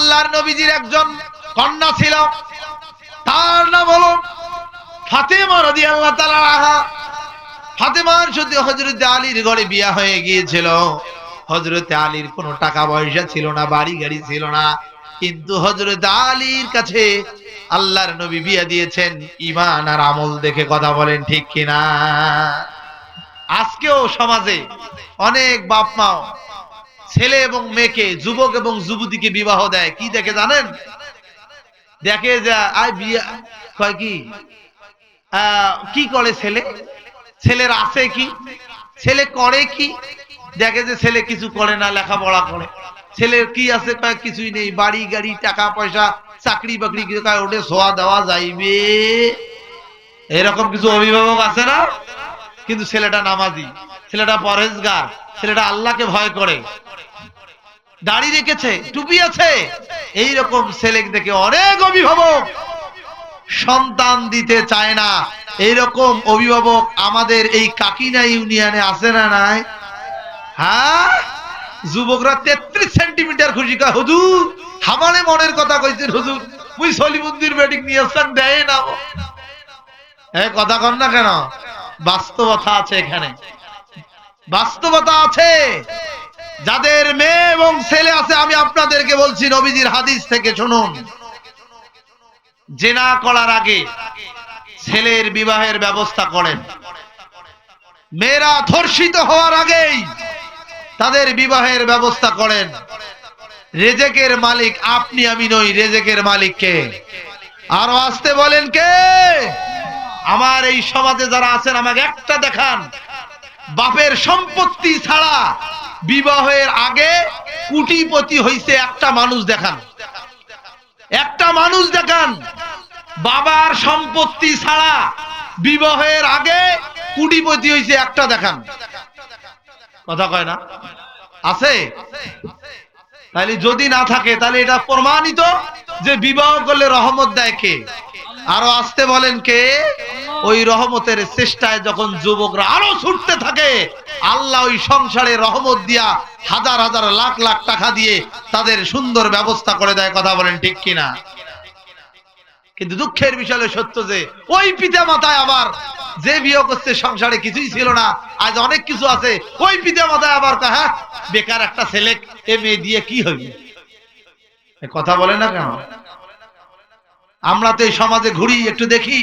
আল্লাহর নবীজির একজন কন্যা ছিল, তার নাম হলো ফাতেমা রাদিয়াল্লাহু তাআলা আনহা। ফাতেমার সাথে হযরত আলীর ঘরে বিয়ে হয়ে গিয়েছিল। হযরত আলীর কোনো টাকা পয়সা ছিল না, বাড়ি গাড়ি ছিল না, কিন্তু হযরত আলীর কাছে আল্লাহর নবী বিয়ে দিয়েছেন ঈমান আর আমল দেখে। কথা বলেন ঠিক কিনা? আজকেও সমাজে অনেক বাপ মা ছেলে এবং মেয়েকে, যুবক এবং যুবতীকে বিবাহ দেয় কি দেখে জানেন? দেখে যে আয় বিয়ে কয় কি করে ছেলে, ছেলের আছে কি, ছেলে করে কি। দেখে যে ছেলে কিছু করে না, লেখাপড়া করে। ছেলের কি আছে? কয় কিছুই নেই, বাড়ি গাড়ি টাকা পয়সা চাকরি বাকরি কিছু, কয় ওটা সোয়া দেওয়া যাইবে। এরকম কিছু অভিভাবক আছে না? কিন্তু ছেলেটা নামাজি, ছেলেটা পরহেজগার, ছেলেটা আল্লাহকে ভয় করে, দাড়ি রেখেছে, টুপি আছে। এইরকম ছেলে দেখে অনেক অভিভাবক সন্তান দিতে চায় না। এইরকম অভিভাবক আমাদের এই কাকিনা ইউনিয়নে আছে না নাই? হ্যাঁ, যুবকরা 33 সেন্টিমিটার খুশি কয় হুজুর হামানে মনের কথা কইছেন হুজুর, মুই সলিমুদ্দির বেটিং নিয়ে আসছেন দেয় না। কথা কন না কেন? বাস্তবতা আছে এখানে, বাস্তবতা আছে। যাদের মেয়ে এবং ছেলে আছে, আমি আপনাদেরকে বলছি নবীজির হাদিস থেকে শুনুন, জিনা করার আগে ছেলের বিবাহের ব্যবস্থা করেন। মেয়েরা ধর্ষিত হওয়ার আগেই তাদের বিবাহের ব্যবস্থা করেন। রেজেকের মালিক আপনি, আমি নই। রেজেকের মালিক কে? আরো আসতে বলেন কে? আমার এই সমাজে যারা আছেন আমাকে একটা দেখান বাপের সম্পত্তি ছাড়া বিবাহের আগে কোটিপতি হইছে একটা মানুষ দেখান, একটা মানুষ দেখান বাবার সম্পত্তি ছাড়া বিবাহের আগে কোটিপতি হইছে একটা দেখান। কথা কয় না? আছে? তাহলে যদি না থাকে তাহলে এটা প্রমাণিত যে বিবাহ করলে রহমত দেয় কে? আরো আসতে বলেন কে? ওই রহমতের চেষ্টায় যখন যুবকরা আরো ছুটতে থাকে, আল্লাহ ওই সংসারে রহমত দিয়া হাজার হাজার লাখ লাখ টাকা দিয়ে তাদের সুন্দর ব্যবস্থা করে দেয়। কথা বলেন ঠিক কিনা? কিন্তু দুঃখের বিষয় সত্য যে ওই পিতা মাতায় আবার যে বিয়ে করছে সংসারে কিছুই ছিল না, আজ অনেক কিছু আছে, ওই পিতা মাতায় আবার হ্যাঁ বেকার একটা ছেলে এ মেয়ে দিয়ে কি হইবে। কথা বলে না কেন? আমরা তো এই সমাজে ঘুরি, একটু দেখি